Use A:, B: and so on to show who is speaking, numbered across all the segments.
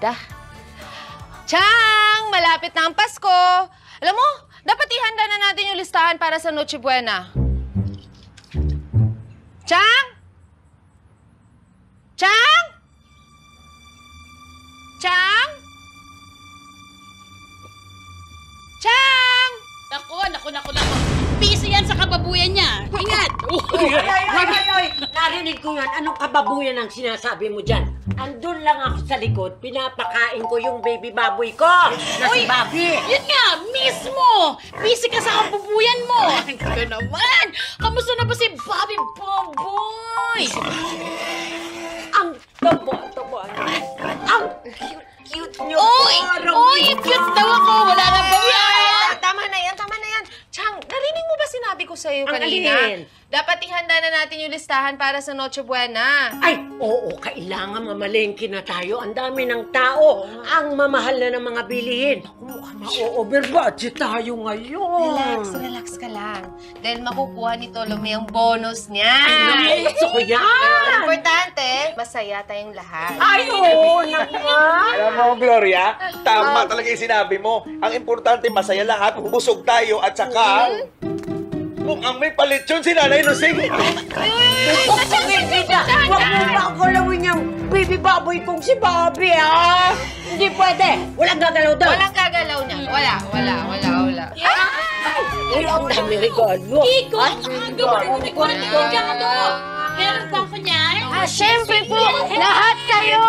A: bida. Chang! Malapit na ang Pasko! Alam mo, dapat ihanda na natin yung listahan para sa Noche Buena. Chang? Chang? Chang? Chang!
B: Naku. Busy yan sa kababuyan niya. Ingat!
C: Oy! Narinig ko yan. Anong kababuyan ang sinasabi mo dyan? Andun lang ako sa likod. Pinapakain ko yung baby baboy ko. Na si Bobby.
B: Yun nga, mismo! Busy ka sa kababuyan mo. Ikaw naman! Kamusta na ba si Bobby Bomboy?
C: Ang taba. Ang cute niyo.
B: Oy! Cute daw ako! Wala nang bawian!
A: Tama na yan. Chang, narinig mo ba sinabi ko sa'yo
C: Ang
A: kanina?
C: alin?
A: Dapat ihanda na natin yung listahan para sa Noche Buena.
C: Ay, oo, kailangan mamalengke na tayo. Ang dami ng tao. Ang mamahal na ng mga bilihin. Mukhang ma-over-budget tayo ngayon.
A: Relax ka lang. Dahil makukuha ni Tolome ang bonus niya.
C: Ay, gusto ko yan.
A: Ang importante, masaya tayong lahat.
C: Ay, oo naman.
D: Alam mo, Gloria, tama talaga yung sinabi mo. Ang importante, masaya lahat, busog tayo, at saka... Mukhang may palit yun si Nanay Nosing.
C: Huwag mo magalawin yung baby baboy kong si Bobby, ha? Hindi pwede. Walang gagalaw daw.
A: Walang gagalaw niya. Wala.
C: Ay, ang dami regalo.
B: Iko! Ang gawin mo regalo! Meron ba ako niyan?
A: Siyempre po, lahat kayo!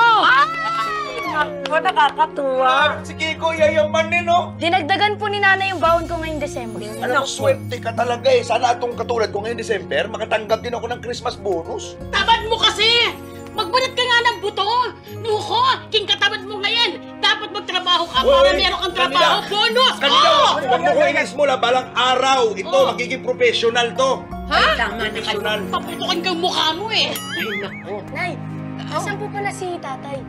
C: Ako, nakakatuwa.
D: Si Kiko, yayaman din, no?
E: Dinagdagan po ni Nanay yung baon ko ngayong December.
D: Alam, swerte ka talaga eh. Sana atong katulad ko ngayong December, makatanggap din ako ng Christmas bonus.
B: Tamad mo kasi! Magbanat ka nga ng buto! Nuko! King katamad mo ngayon! Dapat magtrabaho ka para meron kang trabaho! Bonus!
D: Kanina, huwag mo ko inismula, balang araw. Ito, magiging professional to.
C: Ay, tama na kayo.
D: Professional.
B: Paputukan kang mukha mo eh!
C: Ay, naku.
E: Nay, asan po pala si tatay?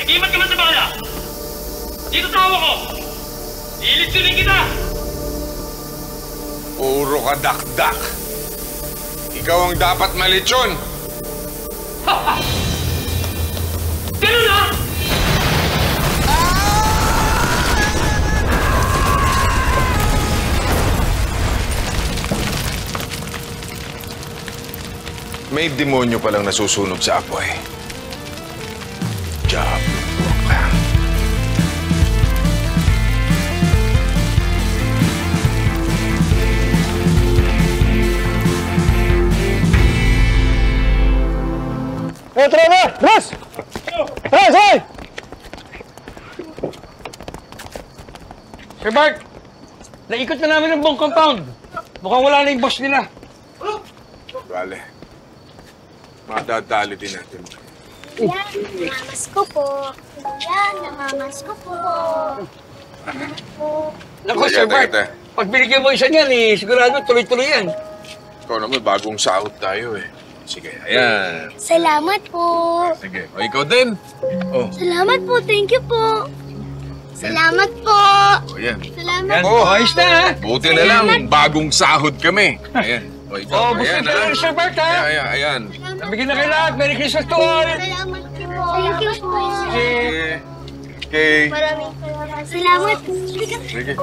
F: Imat ka man sa bala! Dito tawa ko! Ilitsunin kita!
G: Puro ka dakdak. Ikaw ang dapat malitsyon.
F: Ganun na!
G: May demonyo palang nasusunog sa apoy. Diablo ka.
H: Tara na! Ras! Ras, hoy! Sir Bart, naikot na namin ang buong compound. Mukhang wala na yung boss nila.
G: Vale. Madadali din natin.
E: Yan, namamas ko po. Yan, namamas ko po.
H: Naku, Sir Bart, pag binigyan mo isa niyan, sigurado tuloy-tuloy yan.
G: Ikaw naman, bagong sahod tayo eh. Sige, ayan.
E: Salamat po.
G: Sige, o ikaw din. Oh,
E: Salamat po, thank you po. Salamat po.
G: o yan.
E: Salamat.
H: Yan, ayos na ha.
G: Buti na lang, bagong sahod kami. Ayan. O ikaw,
H: Gusto
G: ayan
H: na
G: ha.
H: rin, Sir Bart ha.
G: Ayan.
H: Nabigyan na kayo lahat. Merry Christmas to all.
E: Salamat po. Thank you po.
G: Sige. Okay.
E: Maraming salamat po.
G: Sige.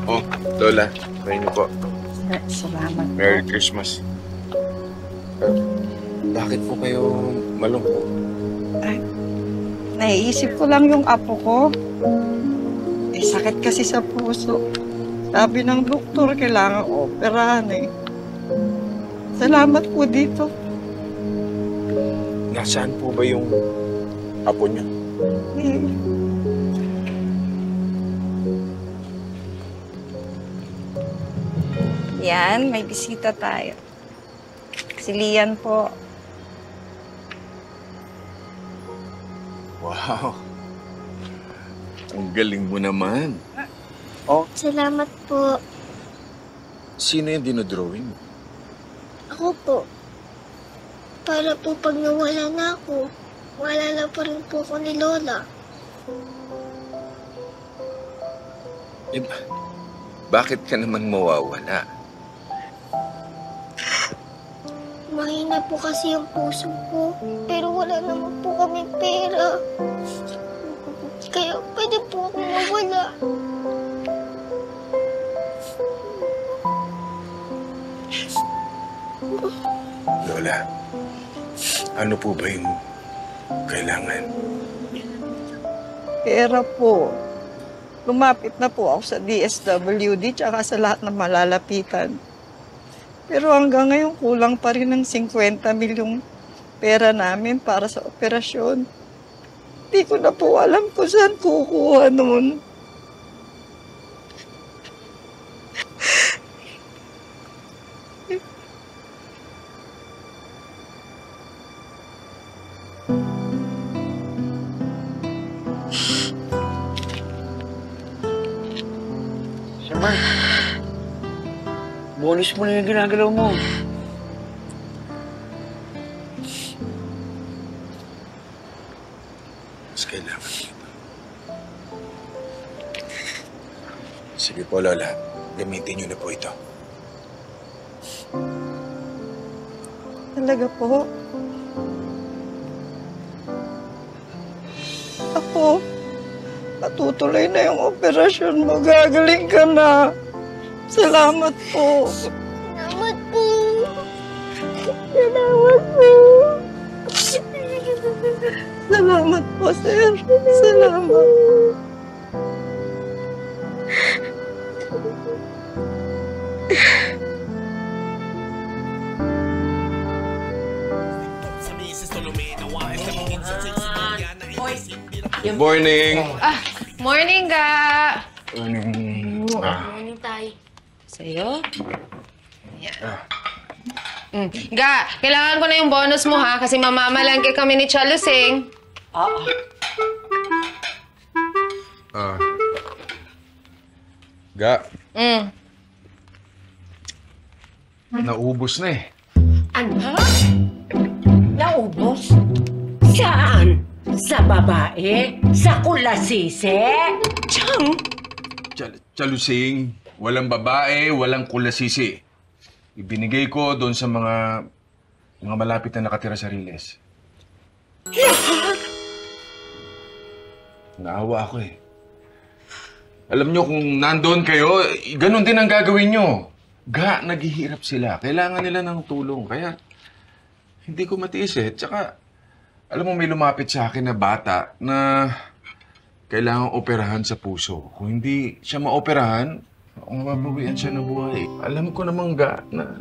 G: Oh, Lola, kayo niyo po.
I: Salamat.
G: Merry Christmas. Bakit po kayo malungkot?
I: Ay, naiisip ko lang yung apo ko. Eh, sakit kasi sa puso. Sabi ng doktor, kailangan operahan eh. Salamat po dito.
G: Nasaan po ba yung apo niya?
I: Eh, yan, may bisita tayo. Si Lian po.
G: Wow. Ang galing mo naman.
E: Salamat po.
G: Sino yung dinodrawing mo?
E: Ako po. Para po pag nawala na ako, maalala pa rin po ako ni Lola.
G: Eh, bakit ka naman mawawala?
E: Mahina po kasi ang puso ko, pero wala naman po kami pera. Kaya pwede po ako mawala.
G: Lola, ano po ba yung kailangan?
I: Pera po. Lumapit na po ako sa DSWD tsaka sa lahat ng malalapitan. Pero hanggang ngayon kulang pa rin ng 50 milyong pera namin para sa operasyon. Hindi ko na po alam kung saan kukuha nun.
H: Sir Bart, bonus mo na yung ginagalaw mo.
G: Mas kailangan dito. Sige po, Lola. Gamitin niyo na po ito.
I: Talaga po. Ako, patutuloy na yung operasyon mo. Gagaling ka na. Salamat po.
E: Salamat po. Salamat po.
I: Salamat po, sir. Salamat.
G: Good morning!
A: Morning, Ga!
E: Morning, Tay.
A: Sa'yo? Ga, kailangan ko na yung bonus mo ha kasi mamamalangke kami ni Chalusing.
G: Ga,
A: Mm.
G: naubos na eh.
C: Ano? Naubos? Saan? Sa babae? Sa kulasise?
A: Chang!
G: Chalusing, walang babae, walang kulasisi. Ibinigay ko doon sa mga malapit na nakatira sa Riles. Naawa ako eh. Alam nyo, kung nandoon kayo, ganun din ang gagawin nyo. Naghihirap sila. Kailangan nila ng tulong. Kaya, hindi ko matiis eh. Tsaka, alam mo, may lumapit sa akin na bata na kailangang operahan sa puso. Kung hindi siya maoperahan, mababawian siya ng buhay. Alam ko namang na...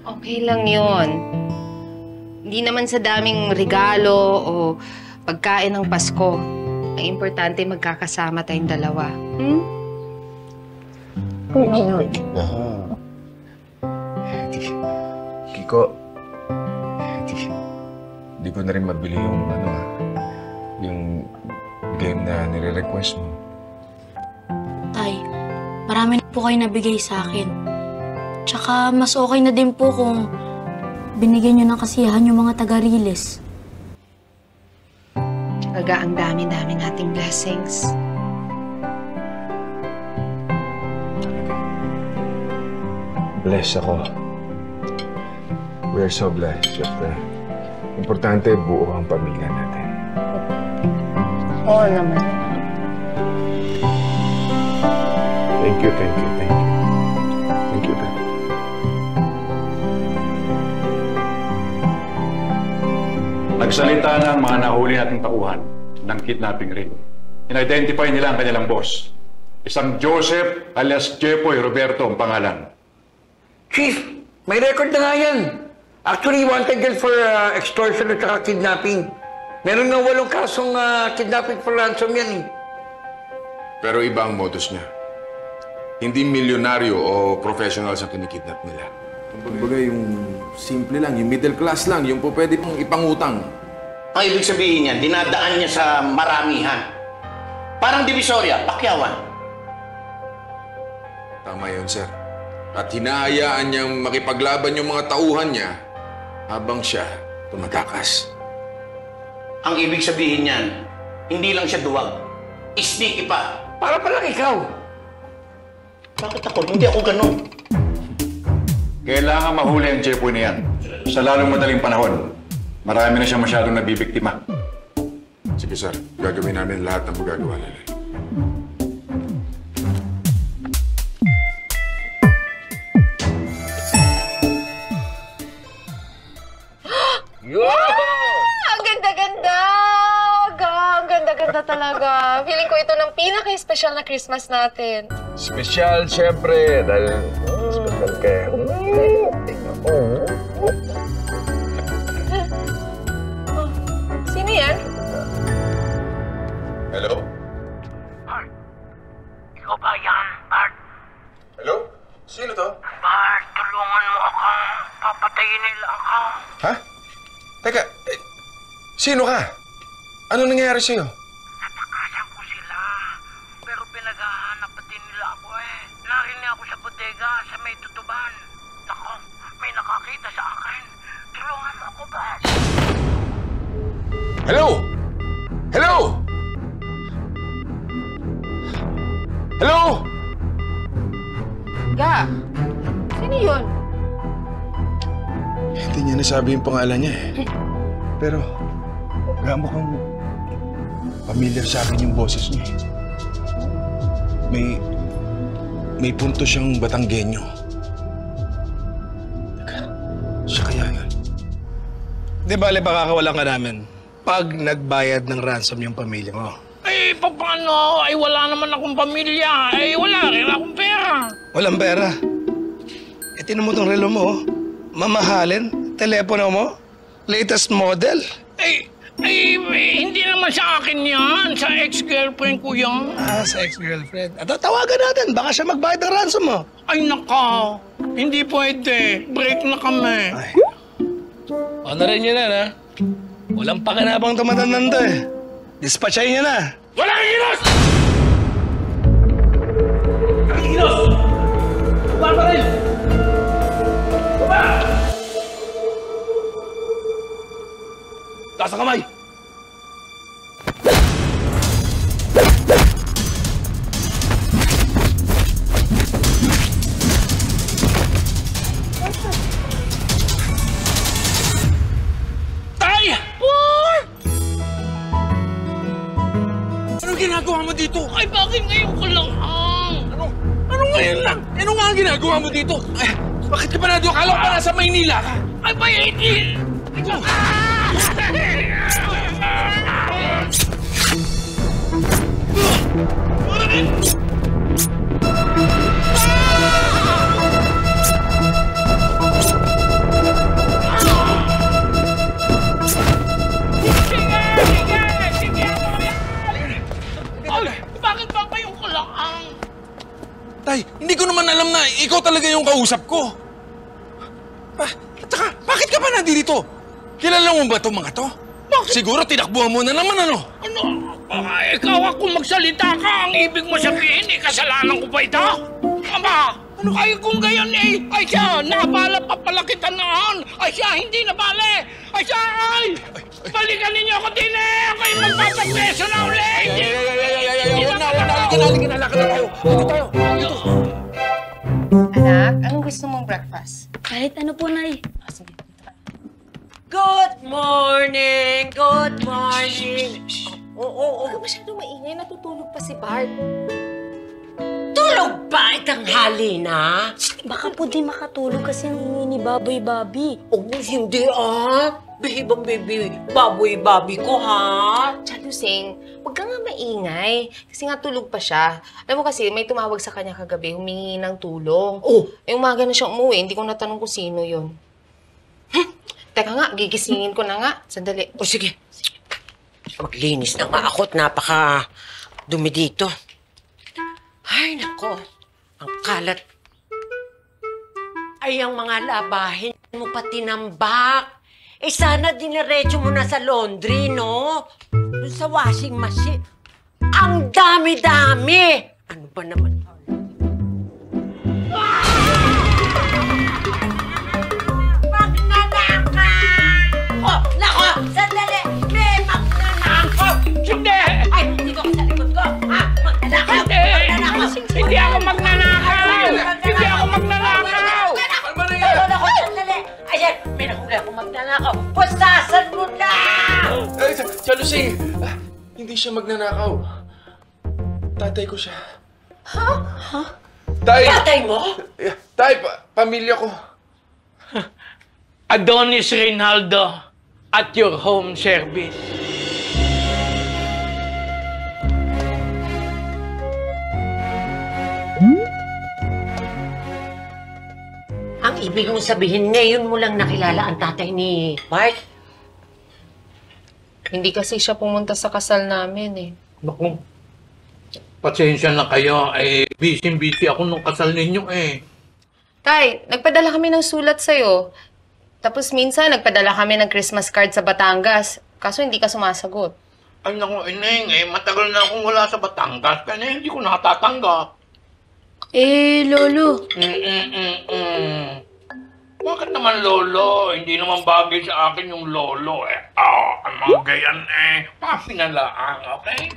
A: Okay lang yon. Hindi naman sa daming regalo o pagkain ng Pasko. Ang importante, magkakasama tayong dalawa.
G: Kiko, hindi ko na rin mabili yung game na nire-request mo.
J: Tay, marami na po kayo nabigay sa akin. Tsaka mas okay na din po kung binigyan nyo ng kasiyahan yung mga taga-Riles.
A: Tsaka ang dami-dami nating blessings.
G: Blessed ako. We're so blessed. At, importante, buo ang pamilya natin.
A: Oo naman.
G: Thank you, thank you, thank you. Thank you, Dad.
K: Nagsalita na ang mga nahuli nating tauhan ng kidnapping ring. In-identify nila ang kanilang boss. Isang Joseph alias Jepoy Roberto ang pangalan.
H: Chief, may record na nga yan. Actually, wanted yan for extortion at saka kidnapping. Meron na 8 kasong kidnapping for ransom yan eh.
G: Pero iba ang modus niya. Hindi milyonaryo o professionals ang kinikidnap nila. Kumbaga yung simple lang, yung middle class lang, yung po pwede pong ipangutang.
L: Ang ibig sabihin niyan, dinadaan niya sa maramihan. Parang Divisoria, Pakyawan.
G: Tama yun, sir. At hinahayaan niyang makipaglaban yung mga tauhan niya habang siya tumatakas.
L: Ang ibig sabihin niyan, hindi lang siya duwag. Sneaky pa.
H: Para palang ikaw.
L: Bakit ako? Hindi ako ganun.
K: Kailangan mahuli ang Jepoy na yan. Sa lalong madaling panahon, marami na siya masyadong nabibiktima.
G: Sige, sir. Gagawin namin lahat ng magagawa nila.
A: Ang ganda-ganda! Ang ganda-ganda talaga. Feeling ko ito ng pinaka-special na Christmas natin.
G: Special, siyempre, dahil special kayo.
A: Sino yan?
G: Hello?
F: Bart, ikaw ba yan, Bart?
G: Hello? Sino to?
F: Bart, tulungan mo ako. Papatayin nila ako.
G: Ha? Teka, sino ka? Ano nangyayari sa'yo?
F: Natakasan ko sila. Pero pinaghahanap pa din nila ako eh. Narinig ako sa bodega sa may tutuban. Nako, may nakakita sa akin. Tulungan mo ako, Bart.
G: Hello? Hello? Hello?
A: Ga, sino yun?
G: Hindi niya nasabi yung pangalan niya eh. Pero, mukhang familiar sa akin yung boses niya eh. May punto siyang Batanggenyo. Teka, siya kaya yun?
M: Di bale, pakakawalan ka namin pag nagbayad ng ransom yung pamilya mo.
F: Eh, paano? Ay, wala naman akong pamilya. Ay, wala rin akong pera.
M: Walang pera. E, tinan mo tong relo mo, oh. Mamahalin, telepono mo, latest model.
F: Ay, hindi naman sa akin yan. Sa ex-girlfriend ko yan.
M: Ah, sa ex-girlfriend. At tawagan natin, baka siya magbayad ng ransom mo.
F: Ay, naka. Hindi pwede. Break na kami.
M: Ay. Honorin niyo na, ha? Walang pakinabang tumatandan to, eh. Dispatchay niya na.
F: Wala kang ginos! Ang ginos! Baba pa rin! Baba!
M: Taas ang kamay!
F: Tay! Por!
G: Anong ginagawa mo dito?
F: Ay, bakit ngayon ko lang
G: Ano ngayon lang? Ano nga ang ginagawa mo dito? Ay, bakit ka pa na doon? Kala ko pa nasa Maynila ka.
F: Ay, ba hindi? Bakit ba ngayon ko lang
G: Tay, hindi ko naman alam na ikaw talaga yung kausap ko. Tsaka, bakit ka pa nandito? Kilala mo ba itong mga to? Siguro tinakbuhan mo na naman, ano?
F: Ano? Ikaw ako magsalita ka. Ang ibig mo sabihin, kasalanan ko ba ito? Ama, ay kung gayon ay siya, nabala pa pala kita noon. Ay siya, hindi nabali. Ay siya, balikan ninyo ako din Ako'y magpapapreso na ulit.
G: Halika na tayo.
A: Anak, anong gusto mong breakfast?
J: Kahit ano po, Nay.
A: Sige.
C: Good morning! Good morning!
A: Huwag ka masyadong maingay. Natutulog pa si Bart.
C: Tulog ba itang hali na?
J: Baka po di makatulog kasi ang hingi ni Baboy-Babi.
C: Hindi Bihibang baby, baboy-babi ko ha?
A: Chalusing, huwag ka nga maingay. Kasi nga tulog pa siya. Alam mo kasi, may tumawag sa kanya kagabi, humingi ng tulong. Yung umaga na siya umuwi, hindi ko natanong kung sino yun. Teka nga, gigisingin ko na nga. Sandali.
C: Sige. Maglinis na nga ako at napaka dumi dito. Ay, nako. Ang kalat. Ay, ang mga labahin mo pa tinambak. Sana diniretso mo na sa laundry, no? Doon sa washing machine. Ang dami-dami! Ano ba naman? Magnanakaw! Nako! Sandali! May magnanakaw!
F: Hindi!
C: Ay, dito ka sa likod ko! Ha? Magnanakaw!
F: Hindi ako magnanakaw! Hindi ako magnanakaw!
C: Nako, sandali! Ayan, may nakula akong magnanakaw. Pustasan mo na!
G: Chalusing, hindi siya magnanakaw. Tatay ko siya.
C: Ha?
G: Tay!
C: Tatay mo?
G: Tay, pamilya ko.
F: Adonis Reynaldo at your home service.
C: Ang ibig mong sabihin, ngayon mo lang nakilala ang tatay ni Bart?
A: Hindi kasi siya pumunta sa kasal namin eh.
F: Naku, pasensya na kayo. Busy-busy ako nung kasal ninyo
A: Tay, nagpadala kami ng sulat sa'yo. Tapos minsan, nagpadala kami ng Christmas card sa Batangas. Kaso hindi ka sumasagot.
F: Ay naku, Ineng, matagal na akong wala sa Batangas. Kaya hindi ko natatanggap.
J: Lolo.
F: Bakit naman lolo? Hindi naman bagay sa akin yung lolo ang mga gayan papinalaan, okay?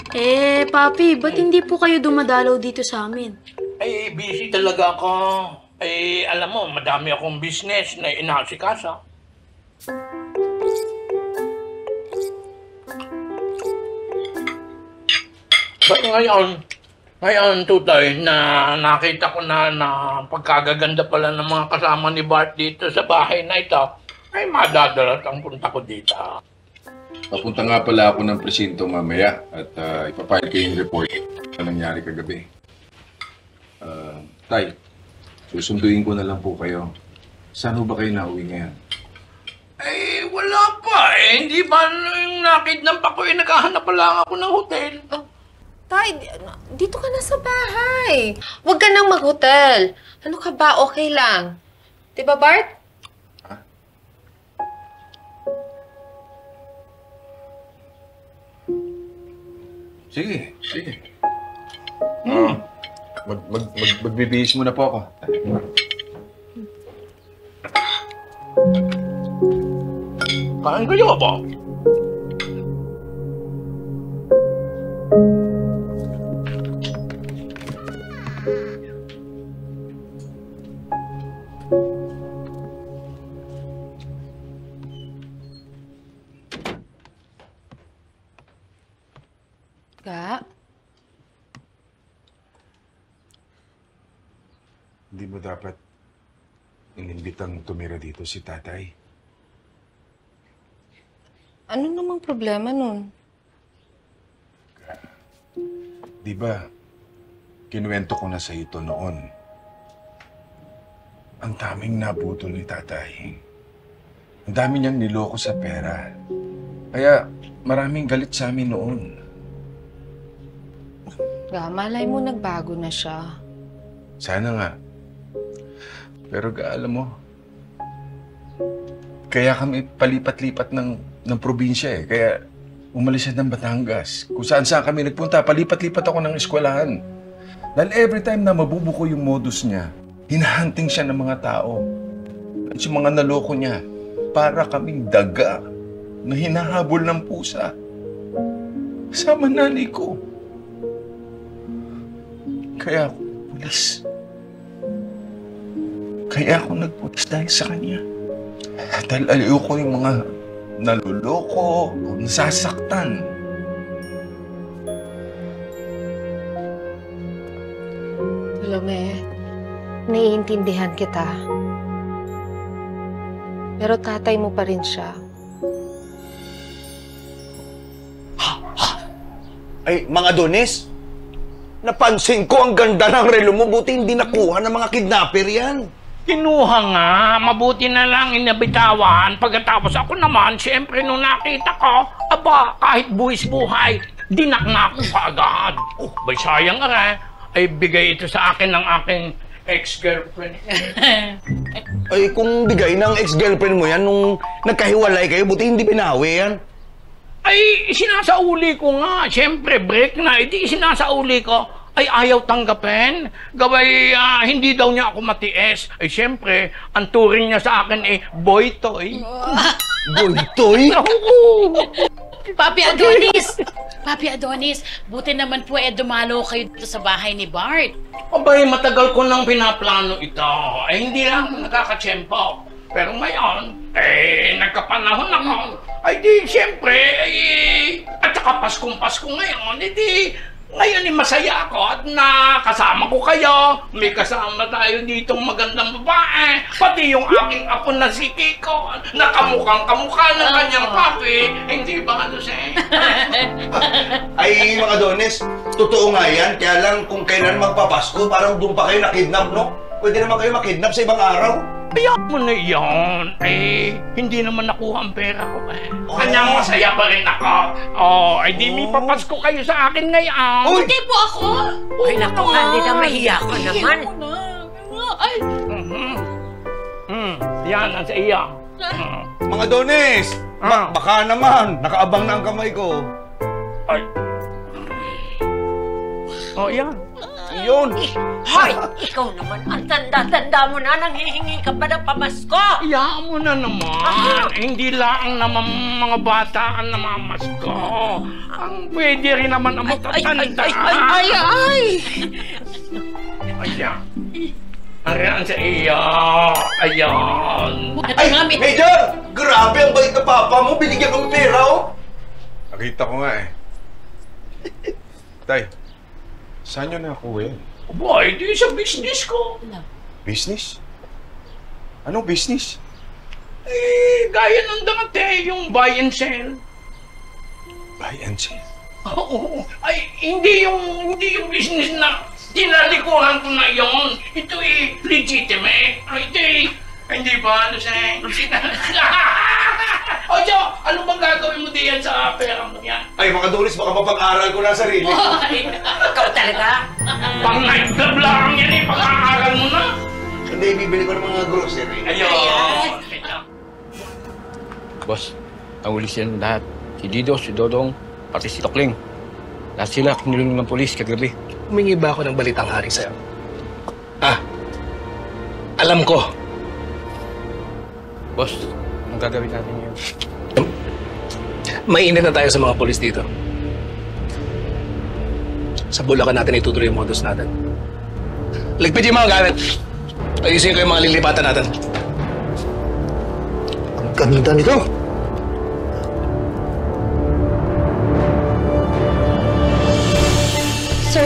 J: Papi, ba't hindi po kayo dumadalaw dito sa amin?
F: Busy talaga ako. Alam mo, madami akong business na inasikasa. Ba't ngayon, Tutay, na nakita ko na pagkagaganda pala ng mga kasama ni Bart dito sa bahay na ito, ay madadalat ang punta ko dito.
G: Papunta nga pala ako ng presinto mamaya at ipapile ko yung report na nangyari kagabi. Tay, susunduin ko na lang po kayo. Saan ho ba kayo nauwi ngayon?
F: Wala pa Hindi ba yung nakidnap ako naghahanap pa lang ako ng hotel?
A: Tay, dito ka na sa bahay. Huwag ka nang mag-hotel. Ano ka ba? Okay lang. Diba, Bart?
G: Sige, sige. Magbibihis muna po ako.
F: Kain kayo ba?
A: Ga?
G: Hindi mo dapat inimbitang tumira dito si tatay.
A: Ano namang problema nun?
G: Di ba, kinuwento ko na sa ito noon. Ang daming nabutol ni tatay. Ang dami niyang niloko sa pera. Kaya maraming galit sa amin noon.
A: Ga, malay mo nagbago na siya.
G: Sana nga. Pero alam mo, kaya kami palipat-lipat ng probinsya eh. Kaya umalis siya ng Batangas. Kung saan-saan kami nagpunta, palipat-lipat ako ng eskwelahan. Dahil every time na mabubuko yung modus niya, hinahunting siya ng mga tao. At yung mga naloko niya, para kaming daga na hinahabol ng pusa. Kasama nanay ko. Kaya ako pulis. Kaya ako nagpulis dahil sa kanya. Dahil aliw ko yung mga naluloko o nasasaktan.
A: Salome, naiintindihan kita. Pero tatay mo pa rin siya.
L: Ay, mga Adonis, napansin ko ang ganda ng relo mo. Buti hindi nakuha ng mga kidnapper yan.
F: Kinuha nga, mabuti na lang inabitawan. Pagkatapos ako naman, siyempre nung nakita ko, aba, kahit buwis buhay, dinakna ko kaagad. Bay sayang nga, ay bigay ito sa akin ng aking ex-girlfriend.
L: Ay, kung bigay ng ex-girlfriend mo yan nung nagkahiwalay kayo, buti hindi binawi yan.
F: Ay, sinasauli ko nga. Siyempre, break na. Hindi sinasauli ko. Ay, ayaw tanggapin. Gaway, hindi daw niya ako matiis. Ay, siyempre, ang turing niya sa akin ay boy toy.
L: Boy toy?
B: Papi Adonis! Papi Adonis, buti naman po dumalo kayo dito sa bahay ni Bart.
F: Abay, matagal ko nang pinaplano ito. Ay, hindi lang nakakatsyempo. Pero ngayon, nagkapanahon ako. Ay di, siyempre, at saka Paskong-Pasko ngayon, ngayon masaya ako at nakasama ko kayo. May kasama tayo ditong magandang babae. Pati yung aking apo na si Kiko, nakamukhang-kamukha ng kanyang papi. Hindi ba, Jose?
L: Ay, mga Adonis, totoo nga yan. Kaya lang kung kailan magpapasko, parang doon pa kayo nakidnap, no? Pwede naman kayo makidnap sa ibang araw.
F: Ayaw mo na yun. Hindi naman nakuha ang pera ko Kanyang masaya pa rin ako. Ay di may papasko kayo sa akin ngayon.
B: Hindi po ako!
C: Ay, naku, Candida, mahiya ko naman.
B: Ay!
F: Yan, ang sa iya.
L: Mga Adonis, baka naman, nakaabang na ang kamay ko.
F: Ay. Yan.
L: Yun.
C: Hoy, ikaw naman, ang tanda-tanda mo na, nanghihingi ka pa ng pamasko.
F: Iyaan mo na naman. Hindi lang naman mga bata ang namamasko. Ang pwede rin naman ang matatanda.
B: Ay!
F: Ayan. Ayan sa iyo. Ayan.
L: Ay, Major! Grabe ang bait na papa mo. Binigyan kong pera, oh.
G: Nakita ko nga eh. Tay, saan nyo nakuha yan?
F: Boy, di sa business ko.
G: Business? Anong business?
F: Gaya ng dati, yung buy and sell.
G: Buy and sell?
F: Oo. Ay, hindi yung business na tinalikuran ko na yun. Ito legitimate. Ay, hindi ba, Luceng? O, Jo, ano bang gagawin mo diyan sa pera mo yan?
L: Ay, mga Adonis, baka mapag-aral ko na sarili.
C: Ikaw talaga?
F: Pang-night club lang yan pag-aaral mo na.
L: Hindi, bibili ko ng mga grocery.
F: Ayun.
N: Boss, ang ulis yan lahat. Si Dido, si Dodong, pati si Tokling. Lahat sila kinulong ng polis kagabi.
M: Humingi ba ako ng balitang hari sa'yo? Alam ko.
N: Boss, anong gagawin natin yun?
M: Mainit na tayo sa mga polis dito. Sa Bulacan natin itutuloy yung modus natin. Ligpit yung mga gamit. Ayusin ko yung mga lilipatan natin. Ang ganda nito!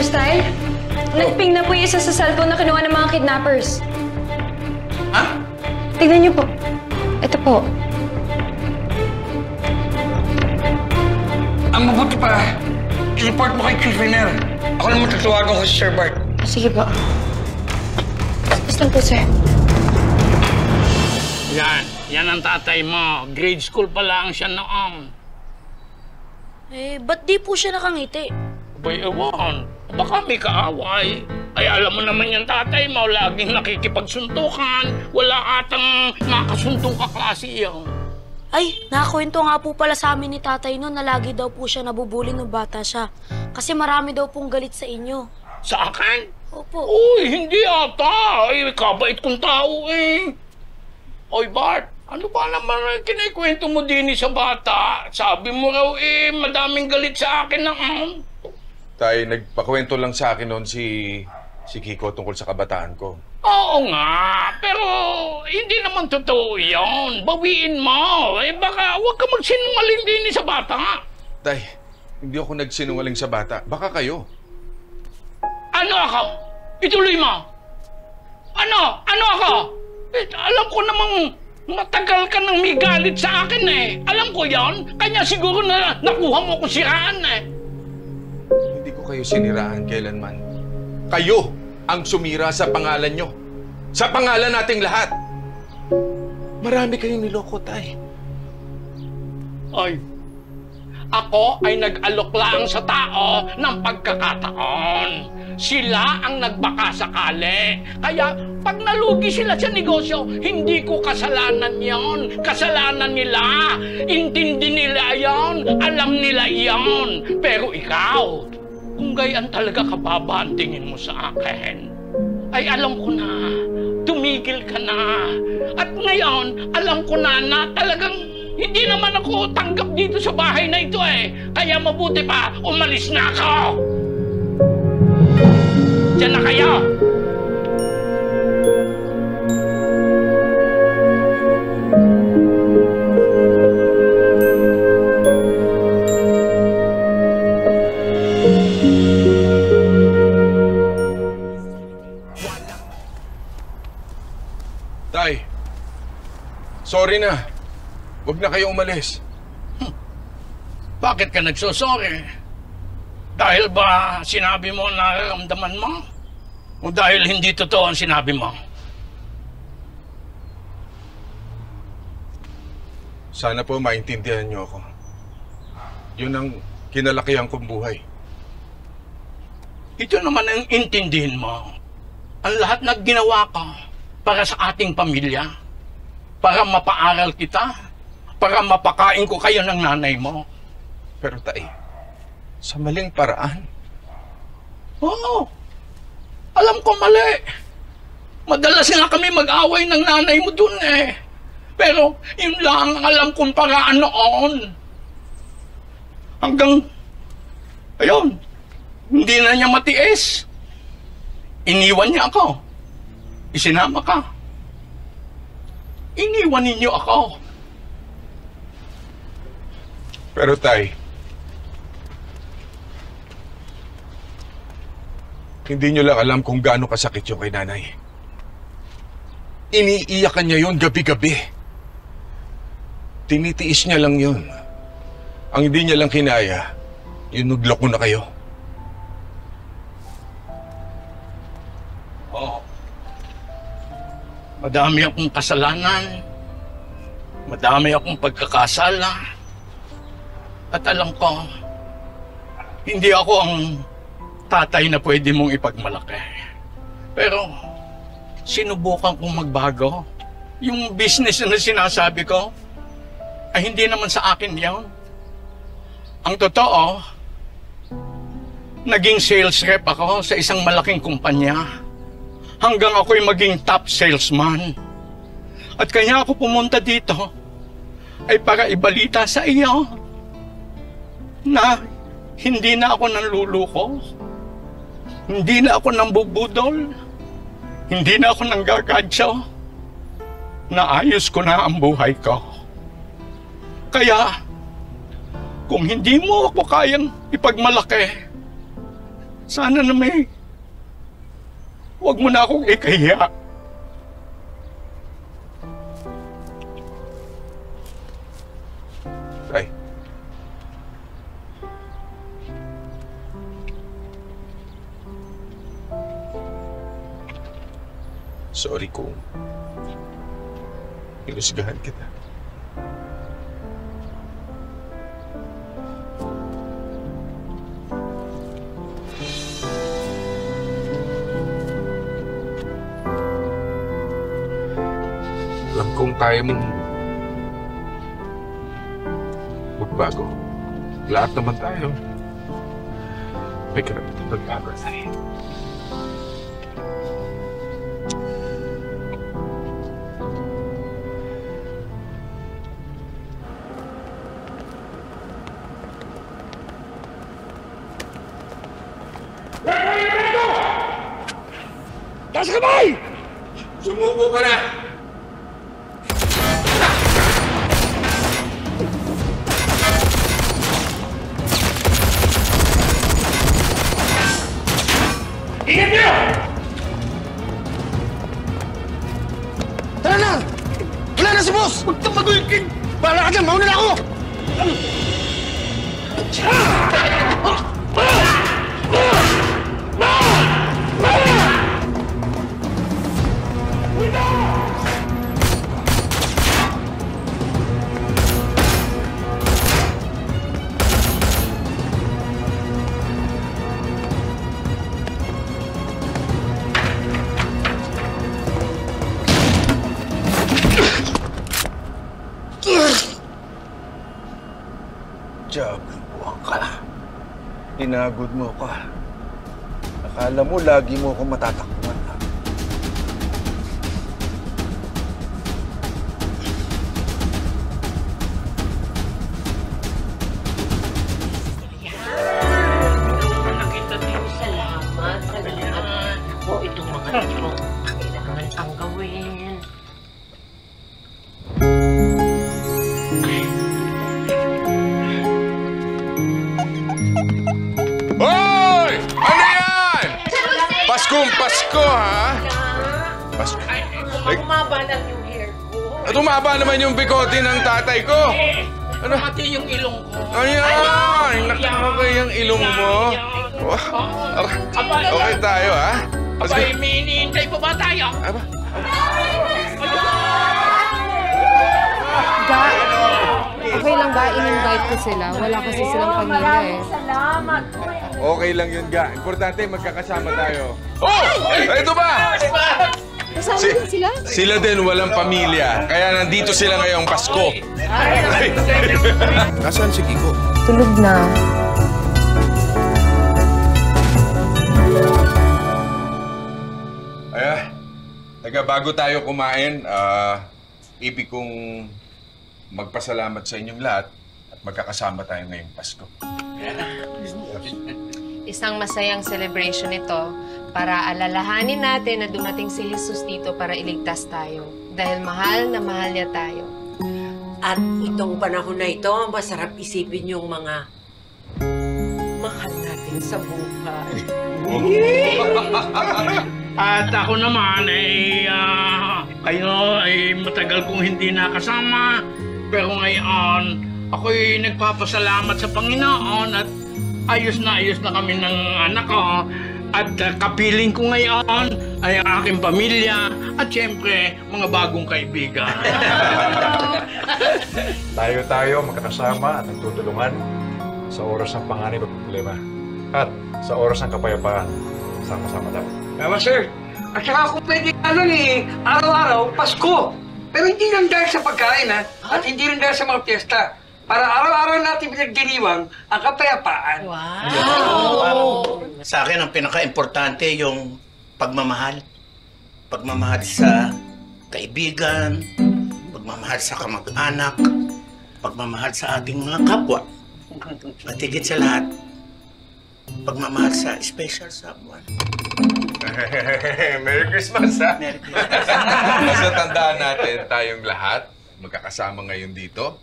O: Boss Tay, nag-ping na po yung isa sa cellphone na kinuha ng mga kidnappers.
H: Ha?
O: Tignan niyo po. Ito po.
H: Ang mabuti pa, i-report mo kay Chief Riner. Ako naman tatawagan ko si Sir Bart.
O: Sige po. Gusto po, sir.
F: Yan ang tatay mo. Grade school pa lang siya noon.
J: Ba't di po siya nakangiti?
F: Abay, ewan. Baka may kaaway. Ay, alam mo naman yung tatay mo, laging nakikipagsuntukan. Wala atang makasuntong kaklase yan.
J: Ay, nakakwento nga po pala sa amin ni tatay noon na lagi daw po siya nabubuli nung bata siya. Kasi marami daw pong galit sa inyo.
F: Sa akin?
J: Opo.
F: Uy, hindi ata. Ay, kabait kong tao eh. Oy, Bart, ano ba naman kinikwento mo din sa bata? Sabi mo raw madaming galit sa akin ng
G: Tay, nagpakwento lang sa akin noon si Kiko tungkol sa kabataan ko.
F: Oo nga, pero hindi naman totoo yun. Bawiin mo. Baka huwag ka magsinungaling din sa bata.
G: Tay, hindi ako nagsinungaling sa bata. Baka kayo.
F: Ano ako? Ituloy mo. Ano? Ano ako? Alam ko namang matagal ka nang may galit sa akin eh. Alam ko yon. Kanya siguro na nakuha mo ko siraan eh.
G: Hindi ko kayo siniraan kailanman. Kayo ang sumira sa pangalan nyo. Sa pangalan nating lahat. Marami kayong niloko, Tay.
F: Ay, ako ay nag-alok lang sa tao ng pagkakataon. Sila ang nagbaka sakali. Kaya pag nalugi sila sa negosyo, hindi ko kasalanan yon. Kasalanan nila. Intindi nila yon. Alam nila yon. Pero ikaw, kung gayan talaga kababa ang tingin mo sa akin, ay alam ko na, tumigil ka na. At ngayon, alam ko na talagang hindi naman ako tanggap dito sa bahay na ito eh. Kaya mabuti pa, umalis na ako. Diyan na kayo.
G: Tay, sorry na. Huwag na kayo umalis.
F: Bakit ka nagsosorry? Dahil ba sinabi mo na nararamdaman mo? O dahil hindi totoo ang sinabi mo?
G: Sana po maintindihan niyo ako. Yun ang kinalakihan kong buhay.
F: Ito naman ang intindihin mo. Ang lahat na ginawa ko para sa ating pamilya. Para mapaaral kita. Para mapakain ko kayo ng nanay mo.
G: Pero Tay, sa maling paraan.
F: Oo. Alam ko mali. Madalas nga kami mag-away ng nanay mo dun eh. Pero yun lang ang alam kong paraan noon. Hanggang, ayun, hindi na niya matiis. Iniwan niya ako. Isinama ka. Iniwan ninyo ako.
G: Pero Tay, hindi nyo lang alam kung gaano kasakit yung kay nanay. Iniiyakan niya yun gabi-gabi. Tinitiis niya lang yun. Ang hindi niya lang kinaya, yung nugloko na kayo.
F: Oo. Madami akong kasalanan. Madami akong pagkakasala. At alam ko, hindi ako ang tatay na pwede mong ipagmalaki. Pero, sinubukan kong magbago. Yung business na sinasabi ko, ay hindi naman sa akin yan. Ang totoo, naging sales rep ako sa isang malaking kumpanya. Hanggang ako'y maging top salesman. At kaya ako pumunta dito, ay para ibalita sa iyo na hindi na ako nanluluko. Hindi na ako nambubudol. Hindi na ako nanggagadyo. Naayos ko na ang buhay ko. Kaya, kung hindi mo ako kayang ipagmalaki,
M: Sana na may... Huwag mo na akong ikahiya.
G: Tay. Sorry kung hinusgahan kita. Alam kong kaya mong magbago. Lahat naman tayo. May karapatan magbago tayo.
M: Taas kamay!
G: Sumuko ka na!
M: Ingat niyo! Tara na! Wala na si boss! Huwag kang magulkin! Bahala ka dyan! Mauna na ako!
P: Diablo, buwang ka. Inagod mo ka. Akala mo lagi mo akong matatakbuhan.
C: Salamat. O, itong mga ito, kailangan pang gawin.
G: Hoy! Ano yan? Paskong Pasko, ha? Pasko. Ay,
C: Tumaba lang yung hair ko.
G: tumaba naman yung bigote ng tatay ko. Ano?
B: Pati yung ilong ko.
G: Ayan! Nakakakay yung ilong mo. Okay tayo, ha?
B: Abay, may iniintay pa ba tayo?
G: Aba?
A: Okay lang ba? In-invite ko sila. Wala kasi silang pamilya eh.
C: Salamat.
G: Okay lang yun, Ga. Importante, magkakasama tayo. Oh! Ito ba?
A: Kasama din sila?
G: Sila din walang pamilya. Kaya nandito sila ngayong Pasko.
P: Nasaan si Kiko?
A: Tulog na.
G: Bago tayo kumain, ibig kong magpasalamat sa inyong lahat at magkakasama tayo ngayong Pasko.
A: Isang masayang celebration ito para alalahanin natin na dumating si Jesus dito para iligtas tayo. Dahil mahal na mahal niya tayo.
C: At itong panahon na ito, masarap isipin yung mga mahal natin sa buhay.
B: At ako naman kayo ay matagal kong hindi nakasama. Pero ngayon, ako'y nagpapasalamat sa Panginoon at ayos na kami ng anak ko. At kapiling ko ngayon ay ang aking pamilya at siyempre mga bagong kaibigan.
K: Tayo magkakasama at nagtutulungan sa oras ng panganib at problema. At sa oras ng kapayapaan, sama-sama tayo.
M: Tama, sir. At saka kung pwede araw-araw, Pasko. Pero hindi lang dahil sa pagkain, ha? At hindi rin dahil sa mga piyesta. Para araw-araw natin pinagginiwang ang kapayapaan.
F: Wow! Sa akin, ang pinaka-importante yung pagmamahal. Pagmamahal sa kaibigan, pagmamahal sa kamag-anak, pagmamahal sa ating mga kapwa. At higit sa lahat, pagmamahal sa special someone.
G: Merry Christmas, ha?
F: Merry Christmas.
G: Basta tandaan natin, tayong lahat, magkakasama ngayon dito.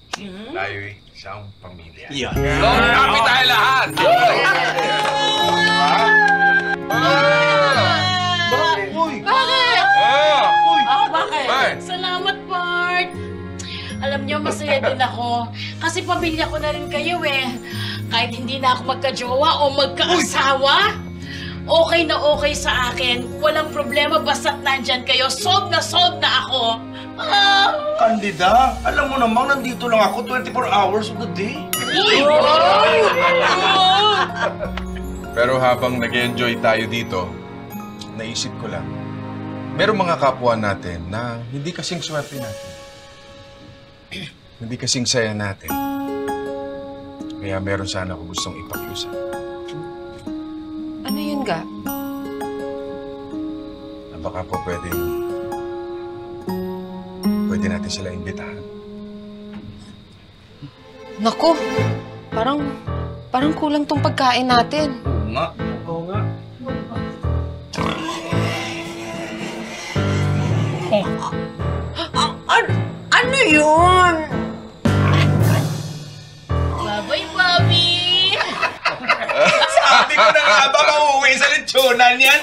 G: Tayo'y isang pamilya.
F: Yeah.
G: So, happy tayo lahat!
Q: masaya din ako. Kasi pamilya ko na rin kayo eh. Kahit hindi na ako magka-jowa o magka-asawa, okay na okay sa akin. Walang problema basta't nandyan kayo. Solve na ako.
L: Candida, alam mo namang nandito lang ako 24 hours of the day.
G: Pero habang nag-enjoy tayo dito, naisip ko lang, merong mga kapwa natin na hindi kasing swerte natin. Hindi kasing saya natin. Kaya meron sana ako gustong ipakiusap.
A: Ano yun, Ga?
G: Na baka po pwede natin sila imbitahan.
A: Naku, parang kulang tong pagkain natin.
L: Oo nga.
C: Ano yun?
Q: Bye-bye, Bobby!
L: Sabi ko na nga ba mauwi sa lechonan yan?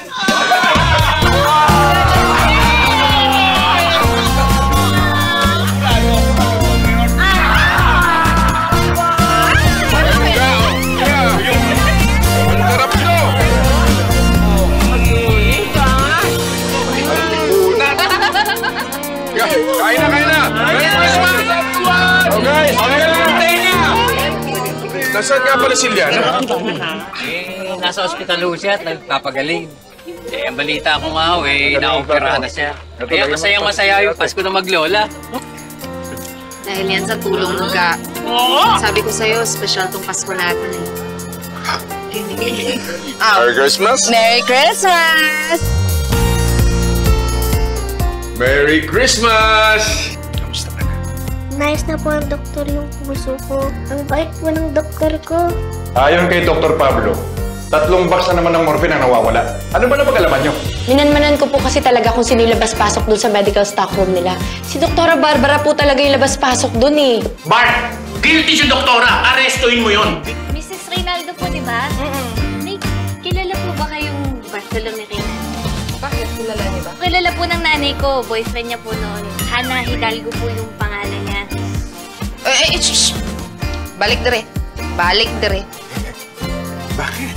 G: Kain na! Merry Christmas! Oh guys, nasaan nga pala si Liana?
R: Nasa ospital ho siya at nagpapagaling. Ang balita ko nga na-opera na siya. Kaya masayang-masaya yung Pasko na maglola.
S: Dahil yan sa tulong mo, Ga. Sabi ko sa'yo, special tong Pasko natin eh.
G: Merry Christmas!
S: Merry Christmas!
G: Merry Christmas!
E: Nice na po ang doktor yung puso ko. Ang bait po ng doktor ko.
K: Ayon kay Dr. Pablo, 3 box na naman ng morphine ang nawawala. Ano ba na pag-alaman nyo?
T: Minanmanan ko po kasi talaga kung sino yung labas-pasok dun sa medical stock room nila. Si Doktora Barbara po talaga yung labas-pasok dun eh.
B: Bart! Guilty si Doktora! Arestuin mo yon!
U: Mrs. Reynaldo po, di ba? May kilala po ba kayong Bartolome Reynaldo?
A: Bakit? Kilala niyo ba?
U: Kilala po ng nanay ko. Boyfriend niya po noon. Hana Hidalgo po yung pangalan niya.
A: Shh! Balik dire.
G: Bakit?